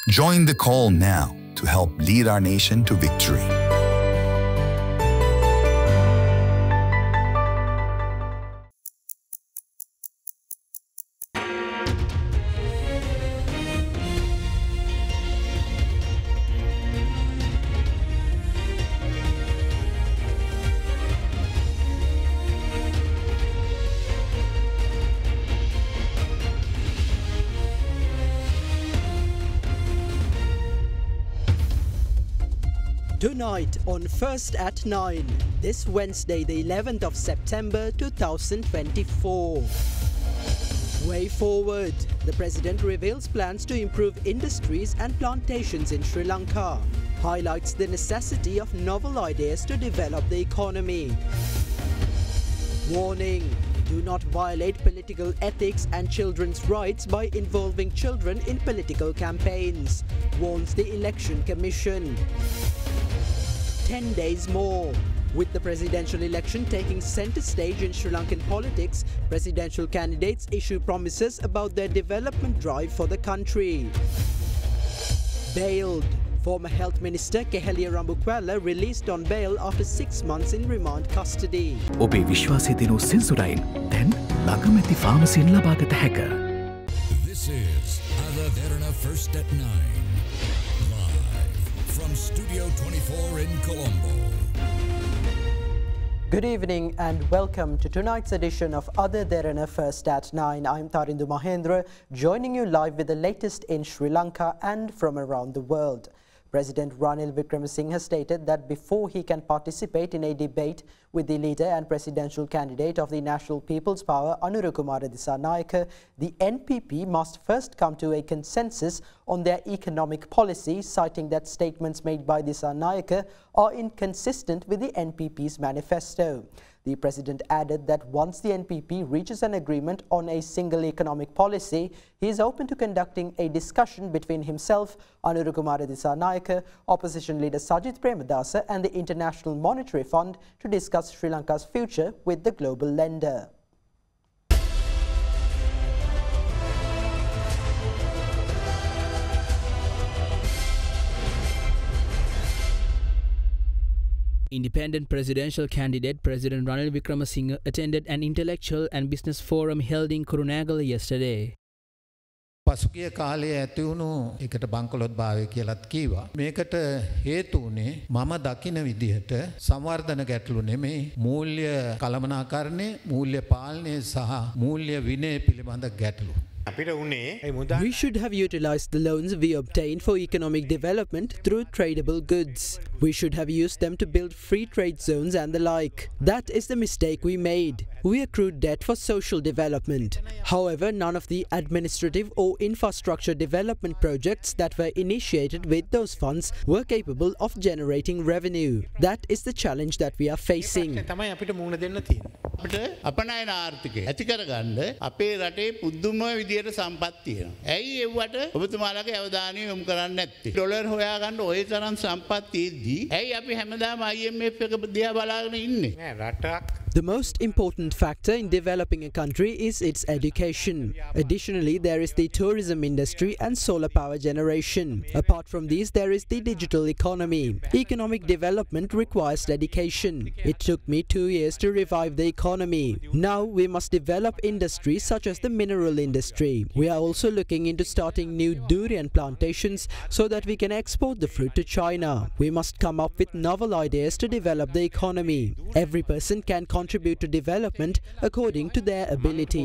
Join the call now to help lead our nation to victory. Tonight on First at 9, this Wednesday the 11th of September 2024. Way forward, the President reveals plans to improve industries and plantations in Sri Lanka, highlights the necessity of novel ideas to develop the economy. Warning, do not violate political ethics and children's rights by involving children in political campaigns, warns the Election Commission. 10 days more. With the presidential election taking centre stage in Sri Lankan politics, presidential candidates issue promises about their development drive for the country. Bailed. Former Health Minister Keheliya Rambukwala released on bail after 6 months in remand custody. ඔබේ විශ්වාසය දෙනු සෙන්සුරයින් දැන් ළඟමැති ෆාමසියෙන් ලබාගත හැක. This is Derana First at 9. Live from Studio 24 in Colombo. Good evening and welcome to tonight's edition of Derana First at 9. I'm Tarindu Mahendra, joining you live with the latest in Sri Lanka and from around the world. President Ranil Wickremesinghe stated that before he can participate in a debate with the leader and presidential candidate of the National People's Power, Anurukumara Dissanayake, the NPP must first come to a consensus on their economic policy, citing that statements made by Dissanayake are inconsistent with the NPP's manifesto. The president added that once the NPP reaches an agreement on a single economic policy, he is open to conducting a discussion between himself, Anurukumara Dissanayake, opposition leader Sajith Premadasa and the International Monetary Fund to discuss Sri Lanka's future with the global lender. Independent presidential candidate President Ranil Wickremesinghe attended an intellectual and business forum held in Kurunegala yesterday. පසුගිය කාලයේ ඇති වුණු එකට බංකොලොත් භාවය කියලාත් කීවා. මේකට හේතු උනේ මම දකින විදිහට සංවර්ධන ගැටලු නෙමෙයි මූල්‍ය කළමනාකරණය, මූල්‍ය පාලනය සහ මූල්‍ය විනය පිළිබඳ ගැටලු. We should have utilized the loans we obtained for economic development through tradable goods. We should have used them to build free trade zones and the like. That is the mistake we made. We accrued debt for social development. However, none of the administrative or infrastructure development projects that were initiated with those funds were capable of generating revenue. That is the challenge that we are facing. අපනයන ආර්ථිකය ඇති කරගන්න අපේ රටේ පුදුම විදියට සම්පත් තියෙනවා. ඇයි ඒවට ඔබතුමාලගේ අවධානය යොමු කරන්නේ නැත්තේ? ඩොලර් හොයාගන්න ඔය තරම් සම්පත් තියෙද්දි ඇයි අපි හැමදාම IMF එක දිහා බලාගෙන ඉන්නේ? නෑ රටක්. The most important factor in developing a country is its education. Additionally, there is the tourism industry and solar power generation. Apart from these, there is the digital economy. Economic development requires dedication. It took me 2 years to revive the economy. Now we must develop industries such as the mineral industry. We are also looking into starting new durian plantations so that we can export the fruit to China. We must come up with novel ideas to develop the economy. Every person can contribute to development according to their ability.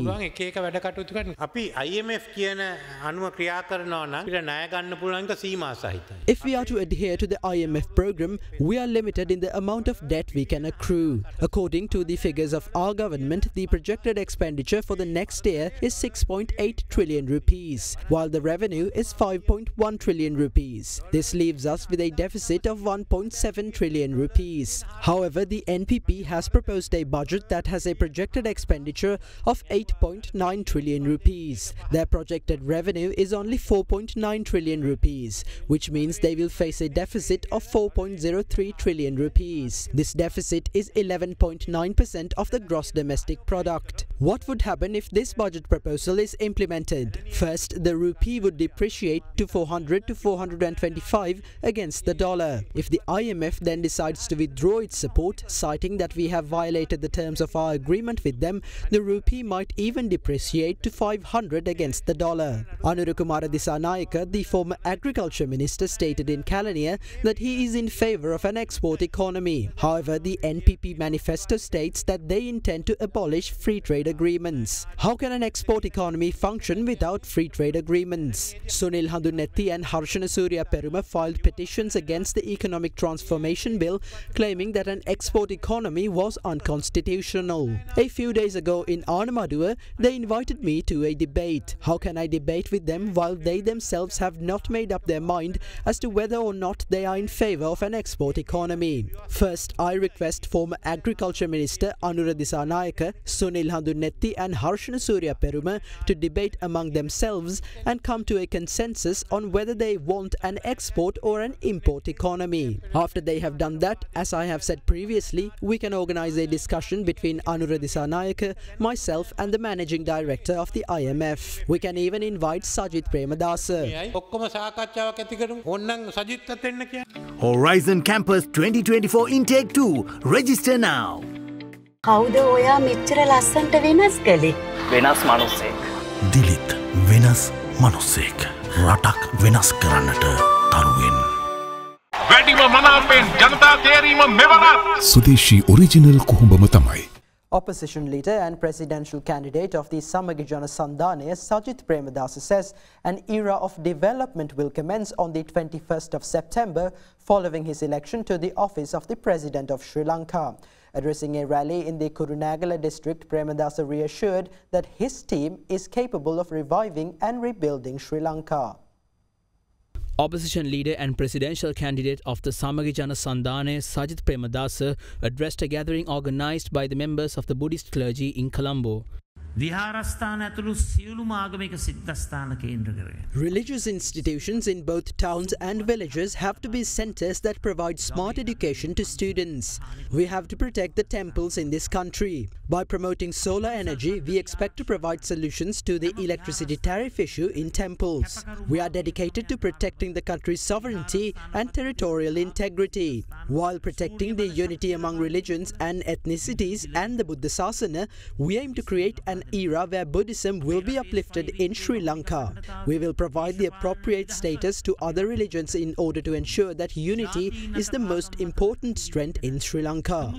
If we are to adhere to the IMF program, we are limited in the amount of debt we can accrue. According to the figures of our government, the projected expenditure for the next year is 6.8 trillion rupees, while the revenue is 5.1 trillion rupees. This leaves us with a deficit of 1.7 trillion rupees. However, the NPP has proposed a budget that has a projected expenditure of 8.9 trillion rupees. Their projected revenue is only 4.9 trillion rupees, which means they will face a deficit of 4.03 trillion rupees. This deficit is 11.9% of the gross domestic product. What would happen if this budget proposal is implemented? First, the rupee would depreciate to 400 to 425 against the dollar. If the IMF then decides to withdraw its support, citing that we have violated the terms of our agreement with them, the rupee might even depreciate to 500 against the dollar. Anura Kumara Disanayake, the former agriculture minister, stated in Kalaniya that he is in favour of an export economy. However, the NPP manifesto states that they intend to abolish free trade agreements. How can an export economy function without free trade agreements? Sunil Handunethi and Harshana Surya Peruma filed petitions against the Economic Transformation Bill, claiming that an export economy was unconstitutional. A few days ago in Arnamaduwa, they invited me to a debate. How can I debate with them while they themselves have not made up their mind as to whether or not they are in favour of an export economy? First, I request former Agriculture Minister Anura Disanayake, Sunil Handunethi and Harshana Surya Peruma to debate among themselves and come to a consensus on whether they want an export or an import economy. After they have done that, as I have said previously, we can organise a discussion between Anura Disanayake, myself and the Managing Director of the IMF. We can even invite Sajith Premadasa. Horizon Campus 2024 Intake 2. Register now. කවුද ඔයා මෙච්චර ලස්සන්ට වෙනස් කළේ? වෙනස් මනුස්සෙක්. දිලිත් වෙනස් මනුස්සෙක්. රටක් වෙනස් කරන්නට තරුවෙන්. වැඩිම මනාපෙන් ජනතා තේරීම මෙවරත්. සුදේශී ඔරිජිනල් කුහුඹම තමයි. Opposition leader and presidential candidate of the Samagi Jana Sandhanaya, Sajith Premadasa, says an era of development will commence on the 21st of September following his election to the office of the President of Sri Lanka. Addressing a rally in the Kurunegala district, Premadasa reassured that his team is capable of reviving and rebuilding Sri Lanka. Opposition leader and presidential candidate of the Samagi Jana Sandhanaya, Sajith Premadasa, addressed a gathering organised by the members of the Buddhist clergy in Colombo. Religious institutions in both towns and villages have to be centres that provide smart education to students. We have to protect the temples in this country. By promoting solar energy, we expect to provide solutions to the electricity tariff issue in temples. We are dedicated to protecting the country's sovereignty and territorial integrity. While protecting the unity among religions and ethnicities and the Buddha Sasana, we aim to create an era where Buddhism will be uplifted in Sri Lanka. We will provide the appropriate status to other religions in order to ensure that unity is the most important strength in Sri Lanka.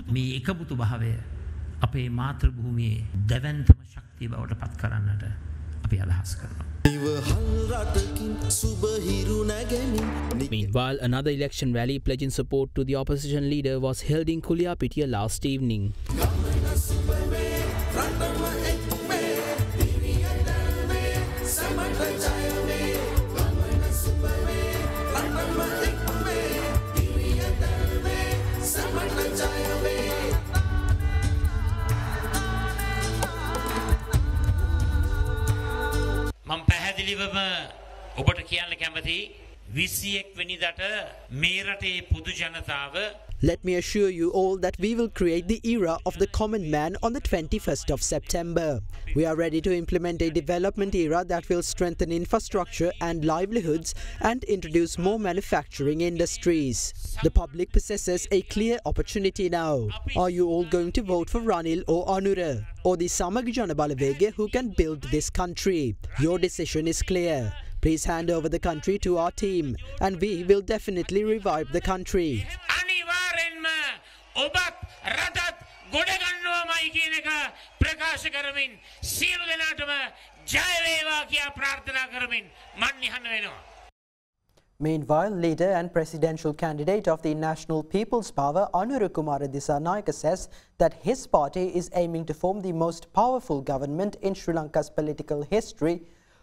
Meanwhile, another election rally pledging support to the opposition leader was held in Kuliyapitiya last evening. මම පැහැදිලිවම ඔබට කියන්න කැමතියි 21 වෙනිදාට මේ රටේ පොදු ජනතාව. Let me assure you all that we will create the era of the common man on the 21st of September. We are ready to implement a development era that will strengthen infrastructure and livelihoods and introduce more manufacturing industries. The public possesses a clear opportunity now. Are you all going to vote for Ranil or Anura, or the Samagi Jana Balawege who can build this country? Your decision is clear. Please hand over the country to our team and we will definitely revive the country. Meanwhile, leader and presidential candidate of the National People's Power, Anura Kumara Disanayake, says that his party is aiming to form the most powerful government in Sri Lanka's political history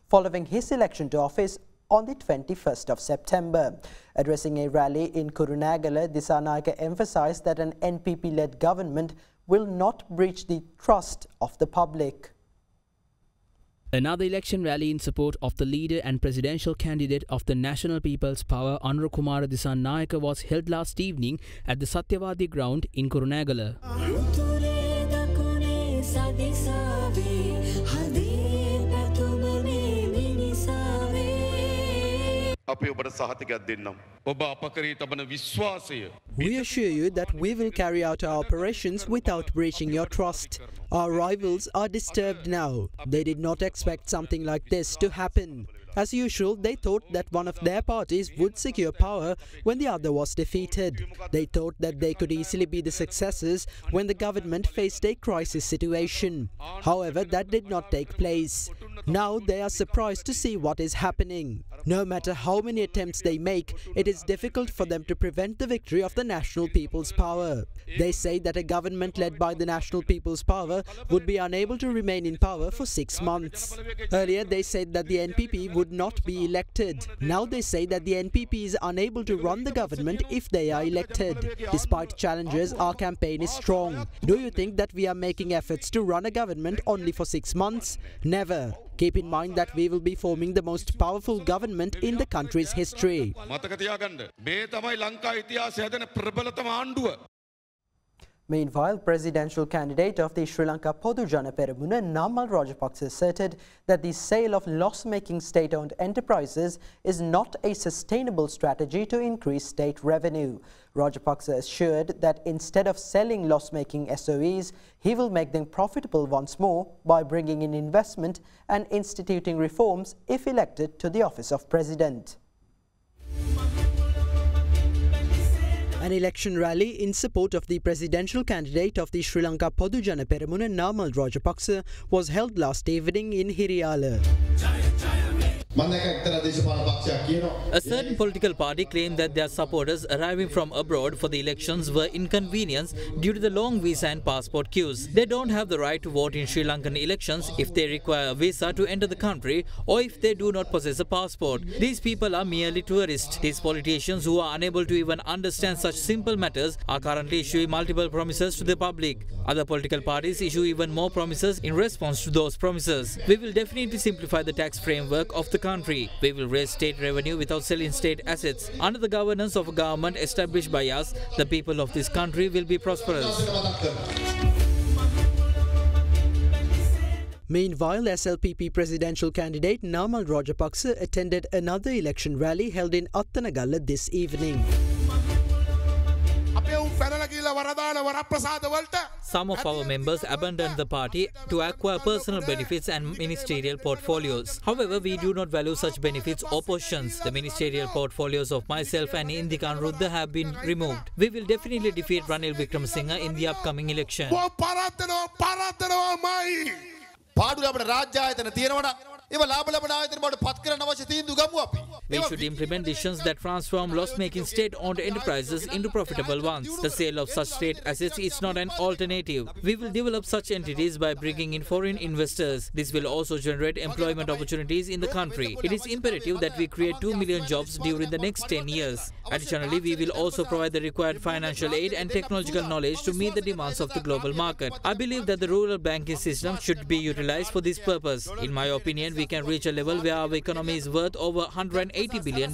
following his election to office on the 21st of September. Addressing a rally in Kurunegala, Disanayake emphasised that an NPP-led government will not breach the trust of the public. Another election rally in support of the leader and presidential candidate of the National People's Power, Anurukumara Dissanayaka, was held last evening at the Satyavadi ground in Kurunegala. We assure you that we will carry out our operations without breaching your trust. Our rivals are disturbed now. They did not expect something like this to happen. As usual, they thought that one of their parties would secure power when the other was defeated. They thought that they could easily be the successors when the government faced a crisis situation. However, that did not take place. Now they are surprised to see what is happening. No matter how many attempts they make, it is difficult for them to prevent the victory of the National People's Power. They say that a government led by the National People's Power would be unable to remain in power for 6 months. Earlier they said that the NPP would not be elected. Now they say that the NPP is unable to run the government if they are elected. Despite challenges, our campaign is strong. Do you think that we are making efforts to run a government only for 6 months? Never. Keep in mind that we will be forming the most powerful government in the country's history. Meanwhile, presidential candidate of the Sri Lanka Podu Jana Peramuna, Namal Rajapaksa, asserted that the sale of loss-making state-owned enterprises is not a sustainable strategy to increase state revenue. Rajapaksa assured that instead of selling loss-making SOEs, he will make them profitable once more by bringing in investment and instituting reforms if elected to the office of president. An election rally in support of the presidential candidate of the Sri Lanka Podu Jana Peramuna, Namal Rajapaksa, was held last evening in Hiriyala. A certain political party claimed that their supporters arriving from abroad for the elections were inconvenienced due to the long visa and passport queues. They don't have the right to vote in Sri Lankan elections if they require a visa to enter the country or if they do not possess a passport. These people are merely tourists. These politicians who are unable to even understand such simple matters are currently issuing multiple promises to the public. Other political parties issue even more promises in response to those promises. We will definitely simplify the tax framework of the country. We will raise state revenue without selling state assets. Under the governance of a government established by us, the people of this country will be prosperous. Meanwhile, SLPP presidential candidate Namal Rajapaksa attended another election rally held in Attanagalla this evening. Some of our members abandoned the party to acquire personal benefits and ministerial portfolios. However, we do not value such benefits or positions. The ministerial portfolios of myself and Indika Anuruddha have been removed. We will definitely defeat Ranil Wickremesinghe in the upcoming election. We should implement decisions that transform loss-making state-owned enterprises into profitable ones. The sale of such state assets is not an alternative. We will develop such entities by bringing in foreign investors. This will also generate employment opportunities in the country. It is imperative that we create 2 million jobs during the next 10 years. Additionally, we will also provide the required financial aid and technological knowledge to meet the demands of the global market. I believe that the rural banking system should be utilized for this purpose. In my opinion, we can reach a level where our economy is worth over $180 billion.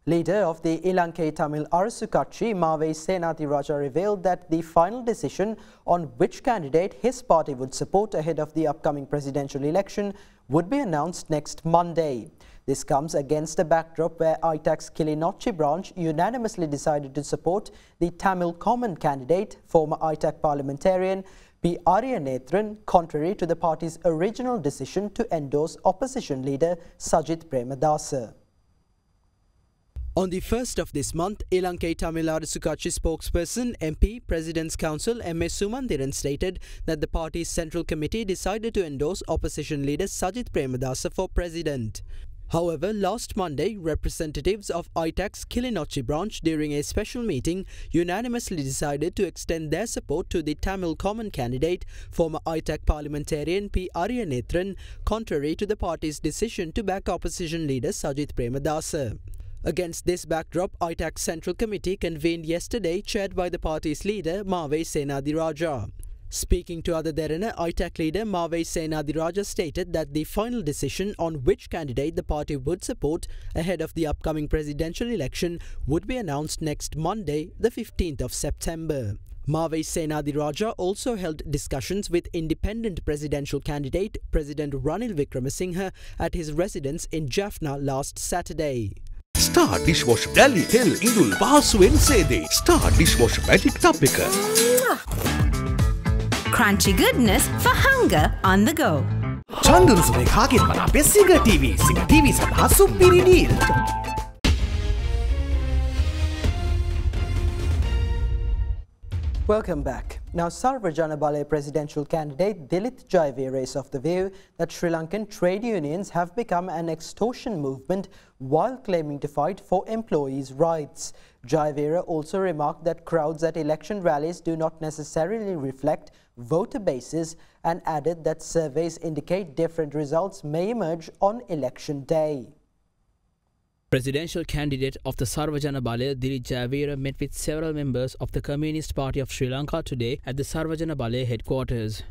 Leader of the Lanka Tamil Arasu Katchi, Mave Senathirajah, revealed that the final decision on which candidate his party would support ahead of the upcoming presidential election would be announced next Monday. This comes against a backdrop where ITAC's Kilinochchi branch unanimously decided to support the Tamil Common candidate, former ITAC parliamentarian P. Ariyanethan, contrary to the party's original decision to endorse opposition leader Sajith Premadasa. On the 1st of this month, Lanka Tamil Arasu Katchi spokesperson MP President's Council M.S. Sumandiran stated that the party's Central Committee decided to endorse opposition leader Sajith Premadasa for president. However, last Monday, representatives of ITAC's Kilinochchi branch during a special meeting unanimously decided to extend their support to the Tamil Common candidate, former ITAC parliamentarian P. Ariyanethan, contrary to the party's decision to back opposition leader Sajith Premadasa. Against this backdrop, ITAC's Central Committee convened yesterday, chaired by the party's leader, Mave Senadiraja. Speaking to Ada Derana, ITAC leader Mave Senadiraja stated that the final decision on which candidate the party would support ahead of the upcoming presidential election would be announced next Monday, the 15th of September. Mave Senadiraja also held discussions with independent presidential candidate President Ranil Wickremesinghe at his residence in Jaffna last Saturday. Star dishwasher Dali Hell Indul Pahasuwen Sede Star dishwasher magic tub එක. Crunchy goodness for hunger on the go. චන්දරුසුමේ කාගෙන් මනාපේ සිග TV සඳහා සුපිරි deal. Welcome back. Now, Sarva Janabale presidential candidate Dilith Jayavira is of the view that Sri Lankan trade unions have become an extortion movement while claiming to fight for employees' rights. Jayavira also remarked that crowds at election rallies do not necessarily reflect voter bases and added that surveys indicate different results may emerge on election day. Presidential candidate of the Sarva Janabale, Dilith Jayavira, met with several members of the Communist Party of Sri Lanka today at the Sarva Janabale headquarters.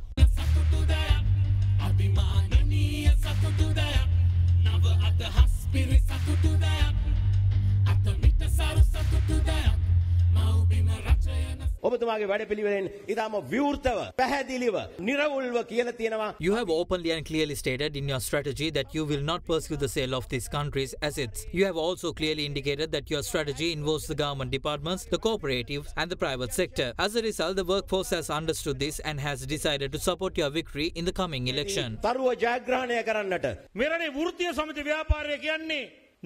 You have openly and clearly stated in your strategy that you will not pursue the sale of these countries' assets. You have also clearly indicated that your strategy involves the government departments, the cooperatives and the private sector. As a result, the workforce has understood this and has decided to support your victory in the coming election.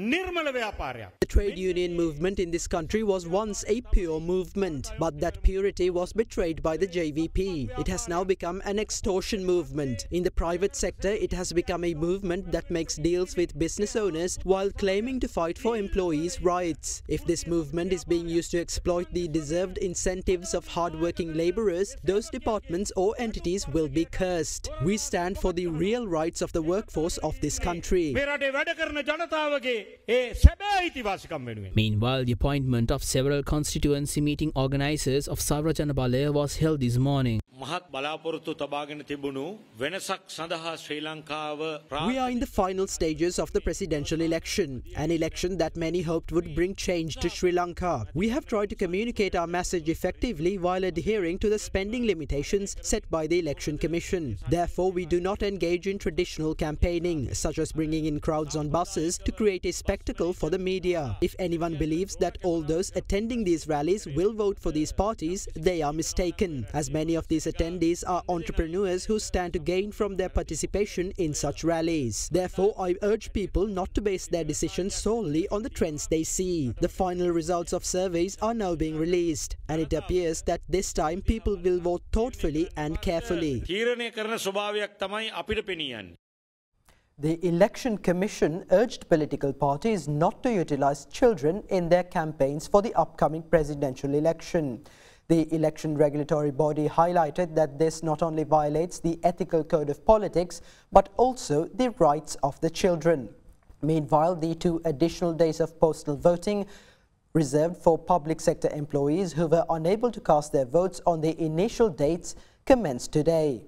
The trade union movement in this country was once a pure movement, but that purity was betrayed by the JVP. It has now become an extortion movement. In the private sector, it has become a movement that makes deals with business owners while claiming to fight for employees' rights. If this movement is being used to exploit the deserved incentives of hard-working laborers, those departments or entities will be cursed. We stand for the real rights of the workforce of this country. Meanwhile, the appointment of several constituency meeting organisers of Sarva Janabale was held this morning. We are in the final stages of the presidential election, an election that many hoped would bring change to Sri Lanka. We have tried to communicate our message effectively while adhering to the spending limitations set by the Election Commission. Therefore, we do not engage in traditional campaigning, such as bringing in crowds on buses to create a spectacle for the media. If anyone believes that all those attending these rallies will vote for these parties, they are mistaken, as many of these attendees are entrepreneurs who stand to gain from their participation in such rallies. Therefore, I urge people not to base their decisions solely on the trends they see. The final results of surveys are now being released, and it appears that this time people will vote thoughtfully and carefully. The Election Commission urged political parties not to utilize children in their campaigns for the upcoming presidential election. The election regulatory body highlighted that this not only violates the ethical code of politics, but also the rights of the children. Meanwhile, the 2 additional days of postal voting reserved for public sector employees who were unable to cast their votes on the initial dates commenced today.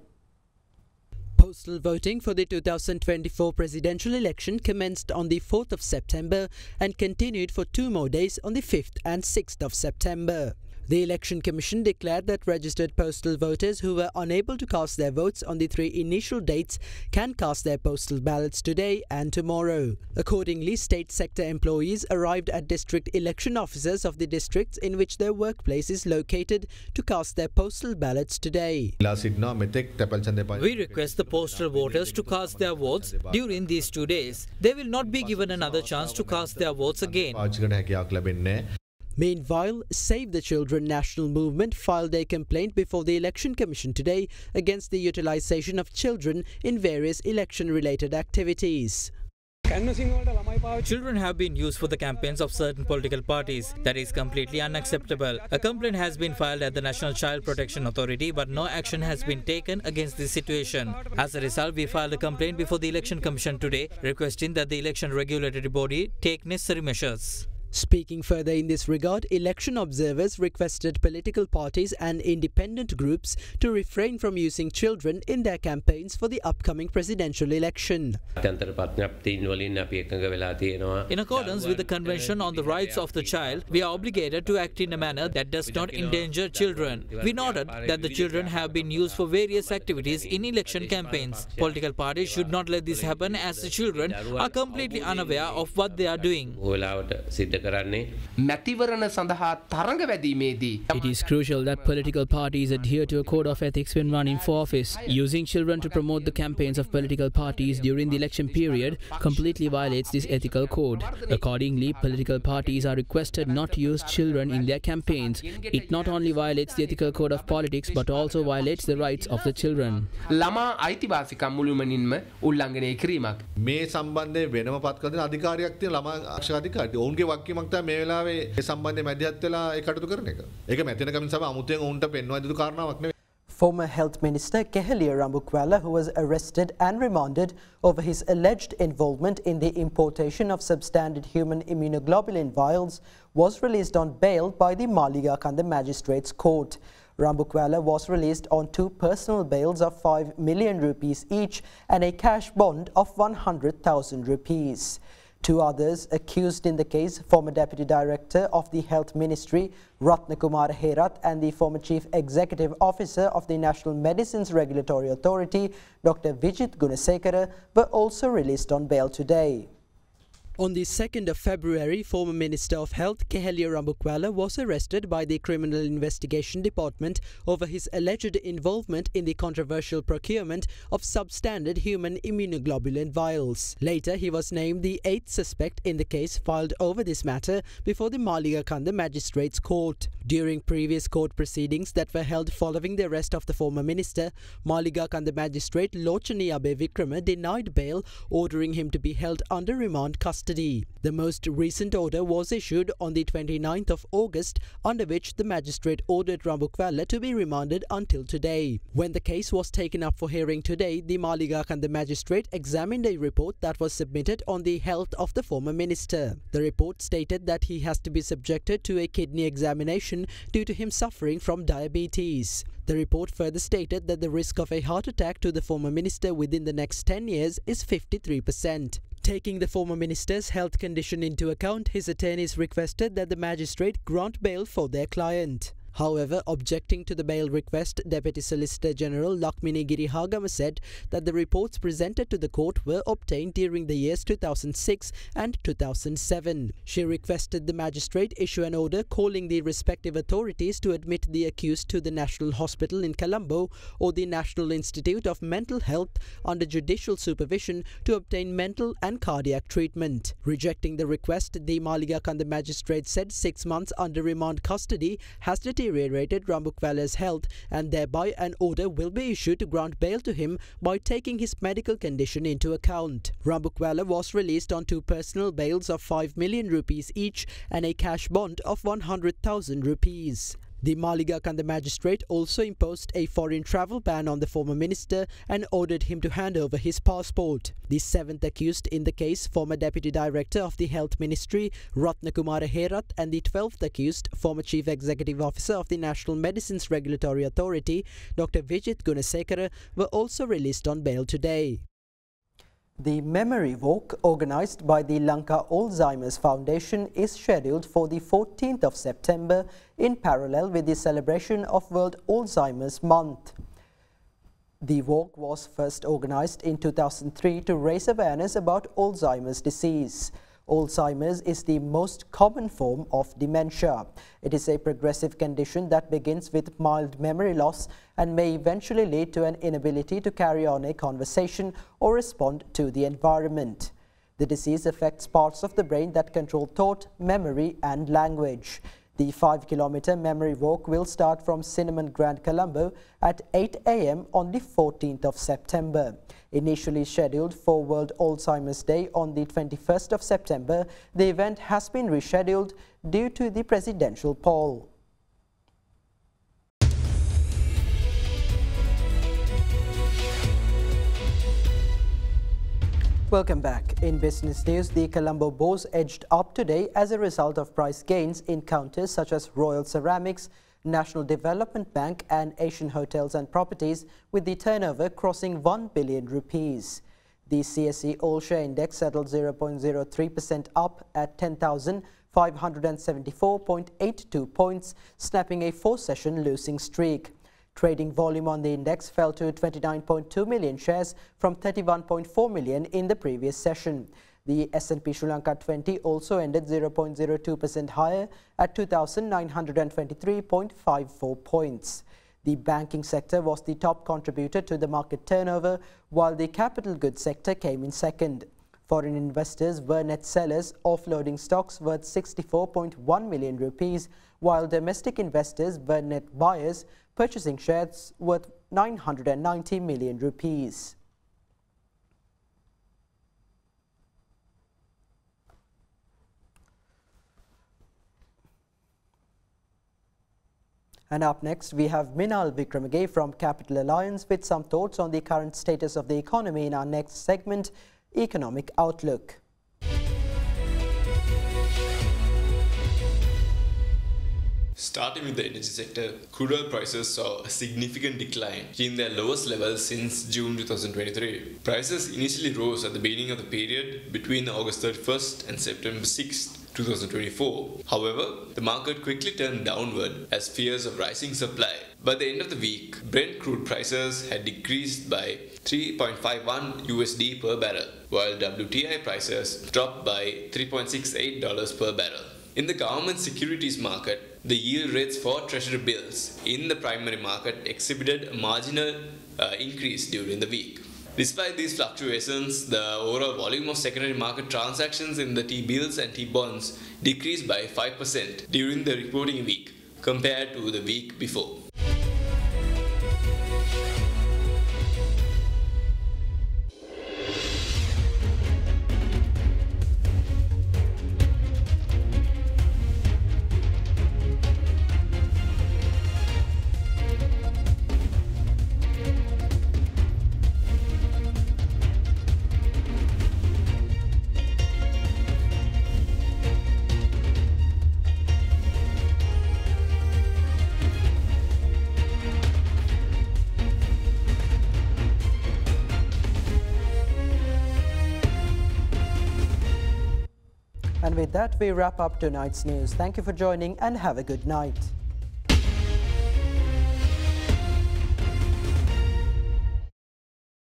Postal voting for the 2024 presidential election commenced on the 4th of September and continued for 2 more days on the 5th and 6th of September. The Election Commission declared that registered postal voters who were unable to cast their votes on the 3 initial dates can cast their postal ballots today and tomorrow. Accordingly, state sector employees arrived at district election offices of the districts in which their workplace is located to cast their postal ballots today. We request the postal voters to cast their votes during these 2 days. They will not be given another chance to cast their votes again. Meanwhile, Save the Children National Movement filed a complaint before the Election Commission today against the utilisation of children in various election-related activities. Children have been used for the campaigns of certain political parties. That is completely unacceptable. A complaint has been filed at the National Child Protection Authority, but no action has been taken against this situation. As a result, we filed a complaint before the Election Commission today, requesting that the election regulatory body take necessary measures. Speaking further in this regard, election observers requested political parties and independent groups to refrain from using children in their campaigns for the upcoming presidential election. In accordance with the Convention on the Rights of the Child, we are obligated to act in a manner that does not endanger children. We noted that the children have been used for various activities in election campaigns. Political parties should not let this happen, as the children are completely unaware of what they are doing. It is crucial that political parties adhere to a code of ethics when running for office. Using children to promote the campaigns of political parties during the election period completely violates this ethical code. Accordingly, political parties are requested not to use children in their campaigns. It not only violates the ethical code of politics but also violates the rights of the children. මේ සම්බන්ධයෙන් වෙනම පත් කරන අධිකාරියක් තියෙන ළමා ආරක්ෂක අධිකාරිය. ඔවුන්ගේ වගකීමක් තමයි මේ වෙලාවේ මේ සම්බන්ධයෙන් මැදිහත් වෙලා ඒ කටයුතු කරන එක. ඒක මැතින කමින් සභාව අමුතුවෙන් ඔවුන්ට පෙන්වා දෙතු කාරණාවක් නෙවෙයි. Former Health Minister Kehelia Rambukwala, who was arrested and remanded over his alleged involvement in the importation of substandard human immunoglobulin vials, was released on bail by the Maligakanda Magistrates Court. Rambukwala was released on 2 personal bails of 5 million rupees each and a cash bond of 100,000 rupees. 2 others accused in the case, former Deputy Director of the Health Ministry Ratnakumara Herath and the former Chief Executive Officer of the National Medicines Regulatory Authority Dr. Vijit Gunasekara, were also released on bail today. On the 2nd of February, former Minister of Health Kehelia Rambukwala was arrested by the Criminal Investigation Department over his alleged involvement in the controversial procurement of substandard human immunoglobulin vials. Later, he was named the 8th suspect in the case filed over this matter before the Maligakanda Magistrates Court. During previous court proceedings that were held following the arrest of the former minister, Maligakanda Magistrate Lochani Abe Vikrama denied bail, ordering him to be held under remand custody. The most recent order was issued on the 29th of August, under which the magistrate ordered Rambukwala to be remanded until today. When the case was taken up for hearing today, the Maligakanda magistrate examined a report that was submitted on the health of the former minister. The report stated that he has to be subjected to a kidney examination due to him suffering from diabetes. The report further stated that the risk of a heart attack to the former minister within the next 10 years is 53%. Taking the former minister's health condition into account, his attorneys requested that the magistrate grant bail for their client. However, objecting to the bail request, Deputy Solicitor General Lakmini Girihagama said that the reports presented to the court were obtained during the years 2006 and 2007. She requested the magistrate issue an order calling the respective authorities to admit the accused to the National Hospital in Colombo or the National Institute of Mental Health under judicial supervision to obtain mental and cardiac treatment. Rejecting the request, the Maligakanda magistrate said 6 months under remand custody has deteriorated Rambukwala's health, and thereby an order will be issued to grant bail to him by taking his medical condition into account. Rambukwala was released on 2 personal bails of 5 million rupees each and a cash bond of 100,000 rupees. The Maligakanda magistrate also imposed a foreign travel ban on the former minister and ordered him to hand over his passport. The 7th accused in the case, former Deputy Director of the Health Ministry Ratnakumara Herath, and the 12th accused, former Chief Executive Officer of the National Medicines Regulatory Authority Dr. Vijit Gunasekara, were also released on bail today. The Memory Walk, organised by the Lanka Alzheimer's Foundation, is scheduled for the 14th of September in parallel with the celebration of World Alzheimer's Month. The walk was first organised in 2003 to raise awareness about Alzheimer's disease. Alzheimer's is the most common form of dementia. It is a progressive condition that begins with mild memory loss and may eventually lead to an inability to carry on a conversation or respond to the environment. The disease affects parts of the brain that control thought, memory and language. The 5-kilometre memory walk will start from Cinnamon Grand Colombo at 8 a.m. on the 14th of September. Initially scheduled for World Alzheimer's Day on the 21st of September, the event has been rescheduled due to the presidential poll. Welcome back. In business news, the Colombo Bourse edged up today as a result of price gains in counters such as Royal Ceramics, National Development Bank and Asian Hotels and Properties, with the turnover crossing 1 billion rupees. The CSE All Share Index settled 0.03% up at 10,574.82 points, snapping a 4-session losing streak. Trading volume on the index fell to 29.2 million shares from 31.4 million in the previous session. The S&P Sri Lanka 20 also ended 0.02% higher at 2,923.54 points. The banking sector was the top contributor to the market turnover, while the capital goods sector came in second. Foreign investors were net sellers, offloading stocks worth 64.1 million rupees, while domestic investors were net buyers, purchasing shares worth 990 million rupees. And up next, we have Minal Vikramage from Capital Alliance with some thoughts on the current status of the economy in our next segment, Economic Outlook. Starting with the energy sector, crude oil prices saw a significant decline, reaching their lowest level since June 2023. Prices initially rose at the beginning of the period between August 31st and September 6th, 2024. However, the market quickly turned downward as fears of rising supply. By the end of the week, Brent crude prices had decreased by $3.51 USD per barrel, while WTI prices dropped by $3.68 per barrel. In the government securities market, the yield rates for treasury bills in the primary market exhibited a marginal increase during the week. Despite these fluctuations, the overall volume of secondary market transactions in the T-bills and T-bonds decreased by 5% during the reporting week compared to the week before. And with that, we wrap up tonight's news. Thank you for joining and have a good night.